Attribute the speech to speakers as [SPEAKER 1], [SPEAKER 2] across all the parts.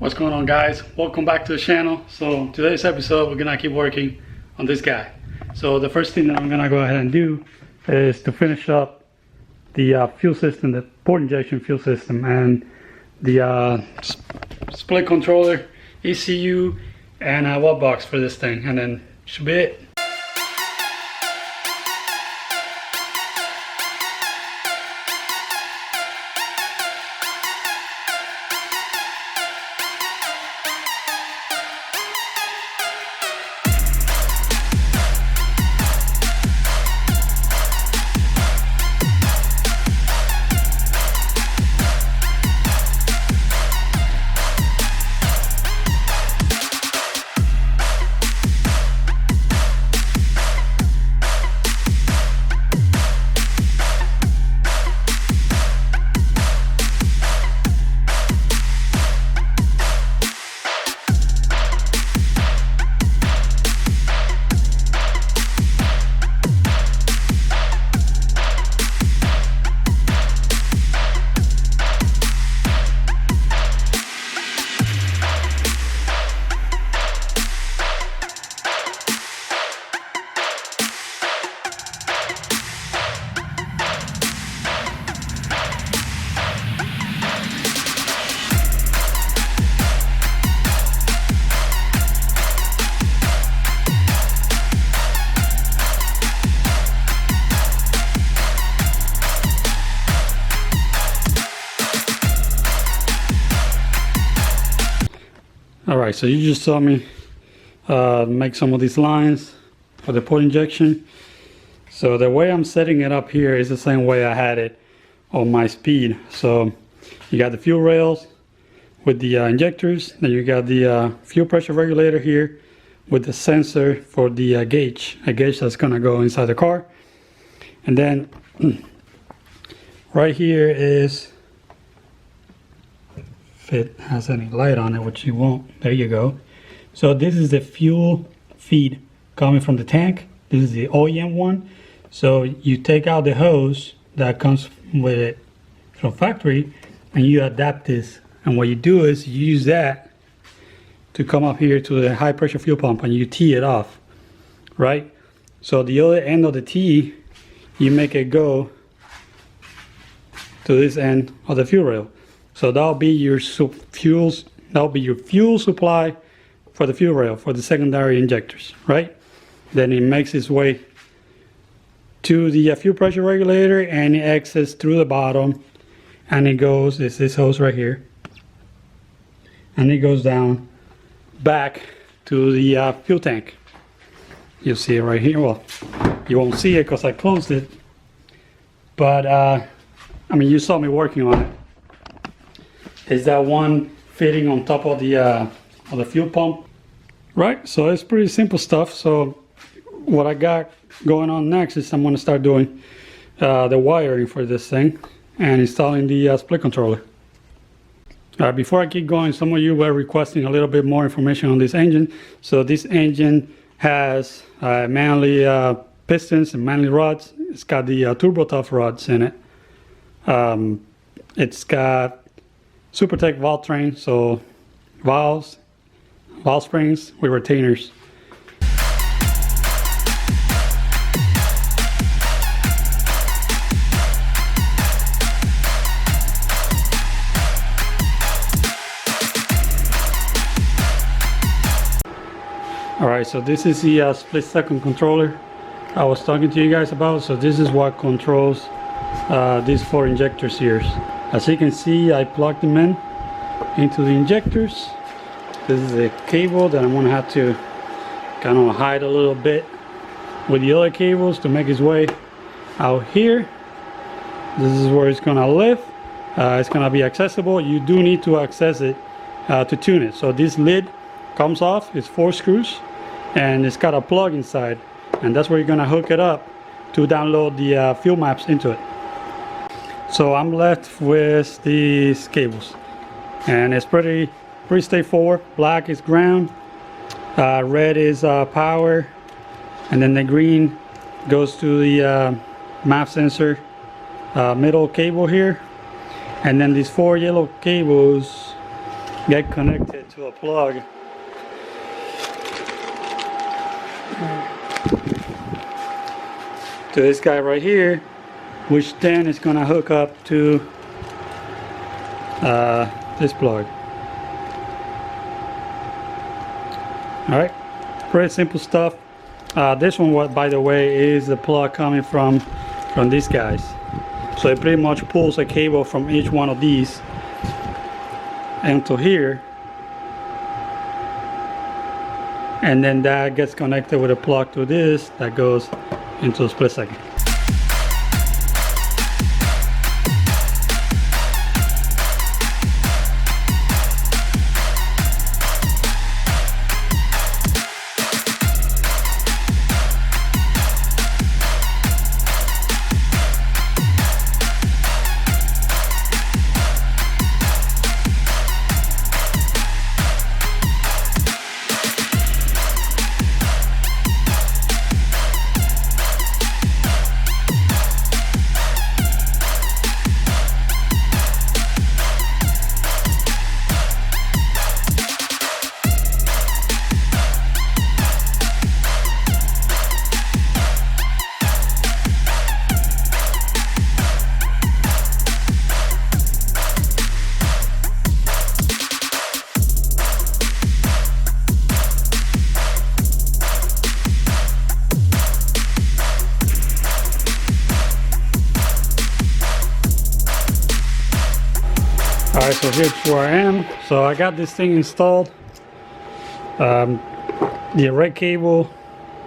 [SPEAKER 1] What's going on, guys? Welcome back to the channel. So today's episode, we're gonna keep working on this guy. So the first thing that I'm gonna go ahead and do is to finish up the fuel system, the port injection fuel system, and the split controller, ECU, and a watt box for this thing, and then should be it. Alright, so you just saw me make some of these lines for the port injection. So the way I'm setting it up here is the same way I had it on my Speed. So you got the fuel rails with the injectors, then you got the fuel pressure regulator here with the sensor for the a gauge that's gonna go inside the car. And then right here is, if it has any light on it, which you won't, there you go. So this is the fuel feed coming from the tank. This is the OEM one. So you take out the hose that comes with it from factory and you adapt this, and what you do is you use that to come up here to the high pressure fuel pump and you tee it off, right? So the other end of the tee, you make it go to this end of the fuel rail. So that'll be your fuel supply for the fuel rail for the secondary injectors, right? Then it makes its way to the fuel pressure regulator and it exits through the bottom, and it goes, it's this hose right here, and it goes down back to the fuel tank. You'll see it right here. Well, you won't see it because I closed it, but I mean, you saw me working on it. Is that one fitting on top of the fuel pump, right? So it's pretty simple stuff. So what I got going on next is I'm going to start doing the wiring for this thing and installing the split controller. Before I keep going, some of you were requesting a little bit more information on this engine. So this engine has manually pistons and manually rods. It's got the turbo tough rods in it. It's got SuperTech valve train, so valve springs with retainers. Alright, so this is the split second controller I was talking to you guys about. So this is what controls these 4 injectors here. As you can see, I plugged them into the injectors. This is a cable that I'm going to have to kind of hide a little bit with the other cables to make its way out here. This is where it's going to live. It's going to be accessible. You do need to access it to tune it. So this lid comes off. It's 4 screws and it's got a plug inside, and that's where you're going to hook it up to download the fuel maps into it. So I'm left with these cables, and it's pretty straightforward. Black is ground, red is power, and then the green goes to the map sensor middle cable here, and then these 4 yellow cables get connected to a plug. To this guy right here, which then is gonna hook up to this plug. Alright, pretty simple stuff. This one, by the way, is the plug coming from these guys. So it pretty much pulls a cable from each one of these into here, and then that gets connected with a plug to this that goes into a split second. Alright, so here's where I am. So I got this thing installed. The red cable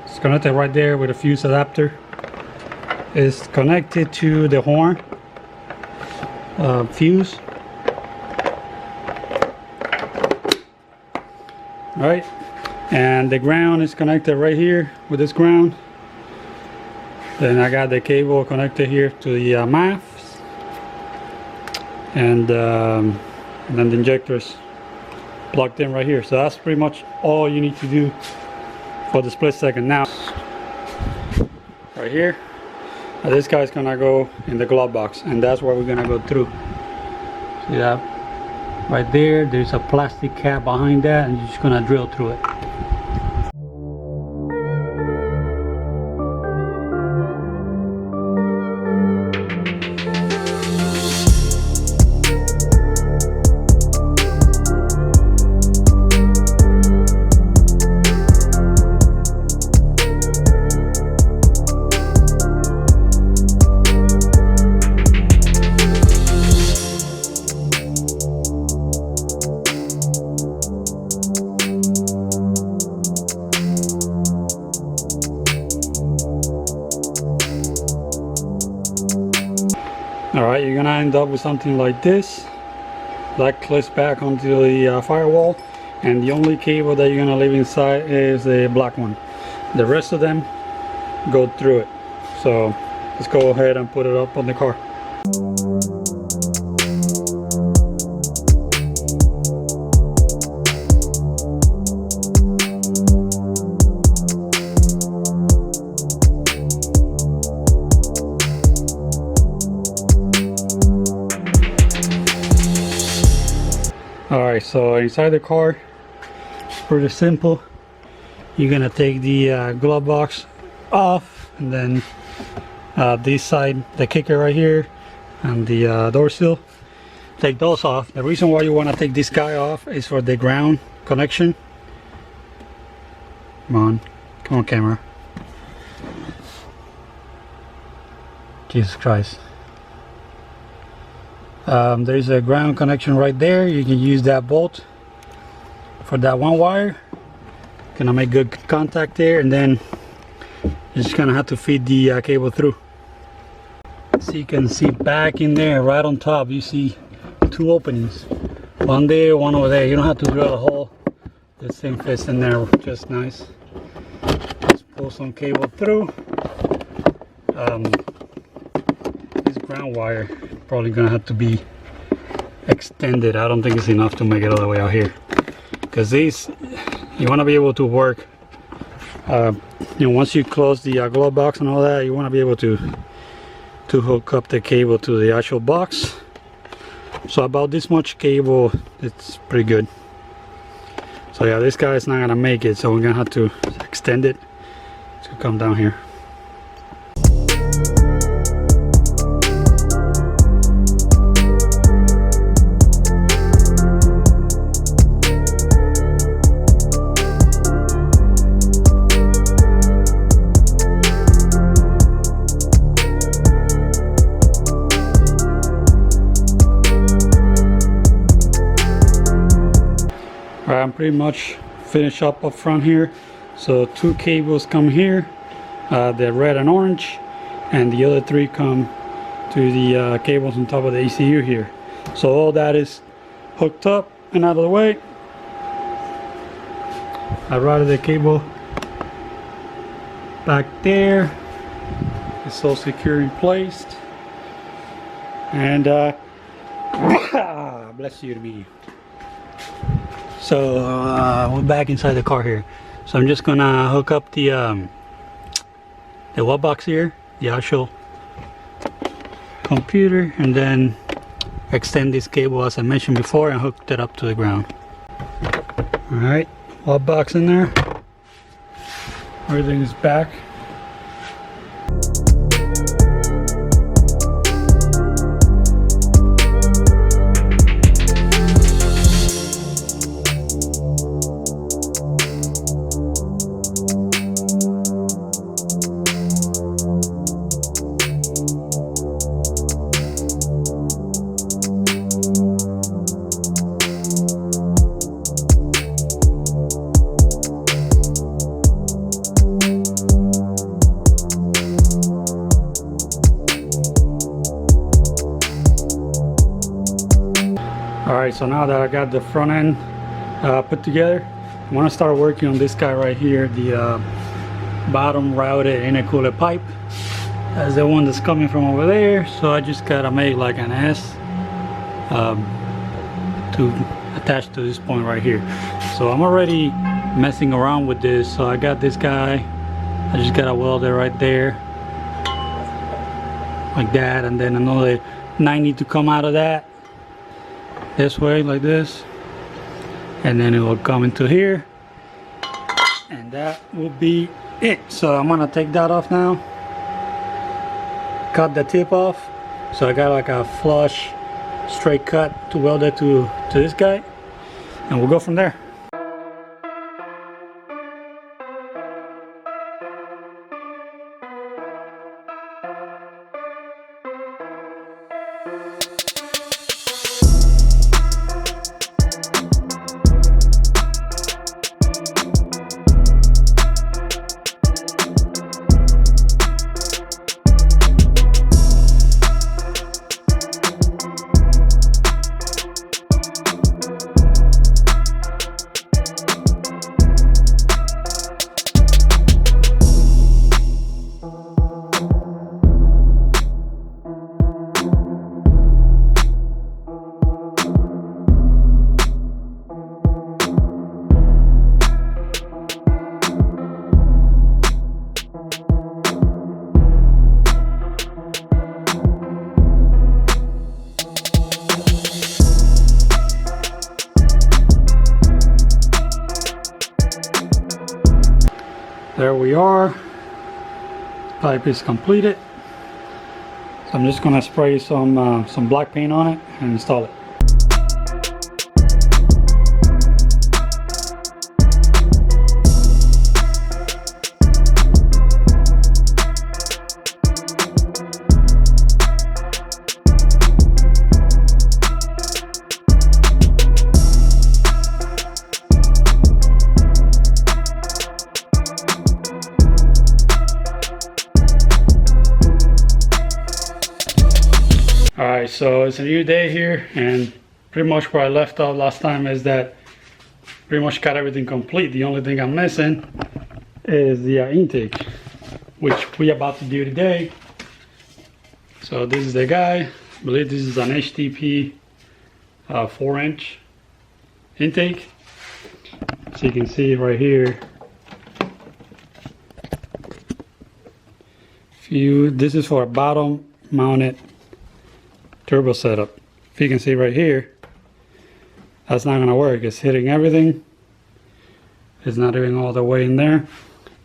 [SPEAKER 1] is connected right there with a fuse adapter. It's connected to the horn fuse. Alright, and the ground is connected right here with this ground. Then I got the cable connected here to the MAF. And then the injectors plugged in right here. So that's pretty much all you need to do for the split second. Now, right here, this guy's gonna go in the glove box, and that's where we're gonna go through. See that? Right there, there's a plastic cap behind that, and you're just gonna drill through it. Alright, you're gonna end up with something like this that clips back onto the firewall, and the only cable that you're gonna leave inside is the black one. The rest of them go through it. So let's go ahead and put it up on the car. Alright, so inside the car, it's pretty simple. You're gonna take the glove box off, and then this side, the kicker right here, and the door seal, take those off. The reason why you want to take this guy off is for the ground connection. Come on camera. Jesus Christ. There's a ground connection right there. You can use that bolt for that one wire. Gonna make good contact there, and then you're just gonna have to feed the cable through. So you can see back in there, right on top, you see two openings. One there, one over there. You don't have to drill a hole. This thing fits in there just nice. Just pull some cable through. This ground wire probably gonna have to be extended. I don't think it's enough to make it all the way out here, because these, you want to be able to work, you know, once you close the glove box and all that, you want to be able to hook up the cable to the actual box So about this much cable, it's pretty good. So yeah, this guy is not gonna make it, so we're gonna have to extend it to come down here. Alright, I'm pretty much finished up front here. So 2 cables come here, the red and orange, and the other 3 come to the cables on top of the ECU here. So all that is hooked up and out of the way. I routed the cable back there. It's all secure in place. And bless you to me. So we're back inside the car here. So I'm just gonna hook up the wall box here, the actual computer, and then extend this cable as I mentioned before and hook that up to the ground. Alright, wall box in there. Everything is back. Alright, so now that I got the front end put together, I want to start working on this guy right here, the bottom routed intercooler pipe. That's the one that's coming from over there, so I just gotta make like an S to attach to this point right here. So I'm already messing around with this, so I got this guy, I just gotta weld it right there like that, and then another 90 to come out of that this way like this, and then it will come into here, and that will be it. So I'm gonna take that off now, cut the tip off, so I got like a flush straight cut to weld it to this guy, and we'll go from there. There we are. Pipe is completed. So I'm just gonna spray some black paint on it and install it. Alright, so it's a new day here, and pretty much where I left off last time is that pretty much got everything complete. The only thing I'm missing is the intake, which we about to do today. So this is the guy. I believe this is an HTP 4-inch intake. So you can see right here. This is for a bottom mounted turbo setup. if you can see right here, that's not gonna work. It's hitting everything. It's not even all the way in there.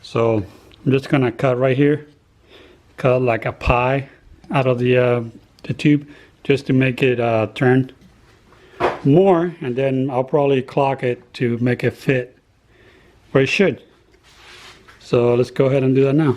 [SPEAKER 1] So I'm just gonna cut right here, cut like a pie out of the tube, just to make it turn more, and then I'll probably clock it to make it fit where it should. So let's go ahead and do that now.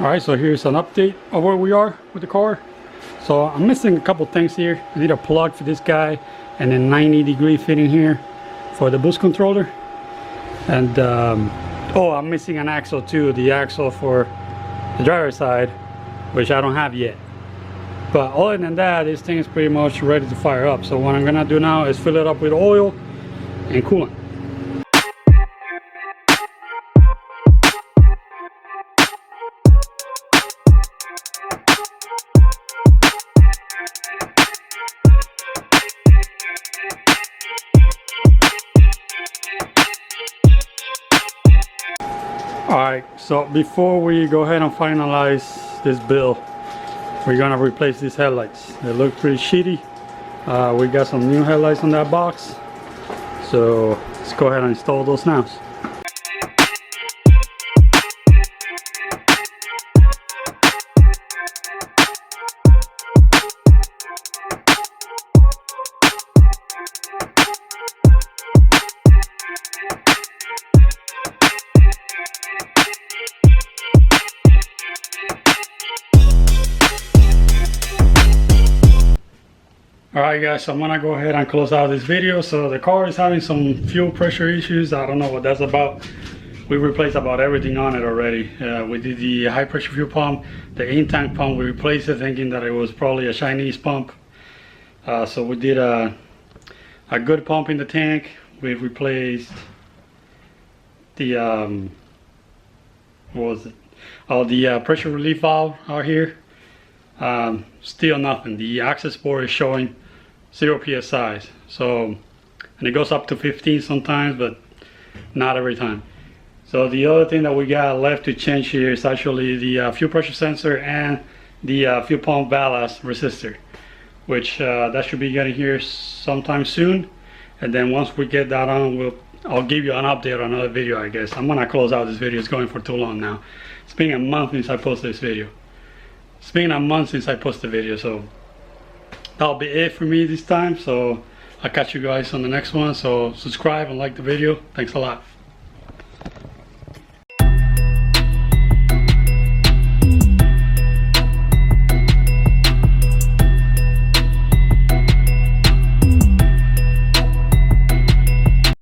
[SPEAKER 1] Alright, so here's an update of where we are with the car. So I'm missing a couple things here. I need a plug for this guy and a 90-degree fitting here for the boost controller. And oh, I'm missing an axle too, the axle for the driver's side, which I don't have yet. But other than that, this thing is pretty much ready to fire up. So what I'm gonna do now is fill it up with oil and coolant. Alright, so before we go ahead and finalize this build, we're gonna replace these headlights. They look pretty shitty. We got some new headlights on that box, so let's go ahead and install those now. Alright guys, so I'm gonna go ahead and close out this video. So the car is having some fuel pressure issues. I don't know what that's about. We replaced about everything on it already. We did the high pressure fuel pump, the in-tank pump. We replaced it thinking that it was probably a Chinese pump. So we did a good pump in the tank. We've replaced the what was it? Oh, the pressure relief valve out here. Still nothing. The access port is showing 0 psi. So, and it goes up to 15 sometimes, but not every time. So the other thing that we got left to change here is actually the fuel pressure sensor and the fuel pump ballast resistor, which that should be getting here sometime soon. And then once we get that on, I'll give you an update on another video, I guess. I'm gonna close out this video. It's going for too long now. It's been a month since I posted this video. It's been a month since I posted the video, so that'll be it for me this time. So I'll catch you guys on the next one. So subscribe and like the video. Thanks a lot.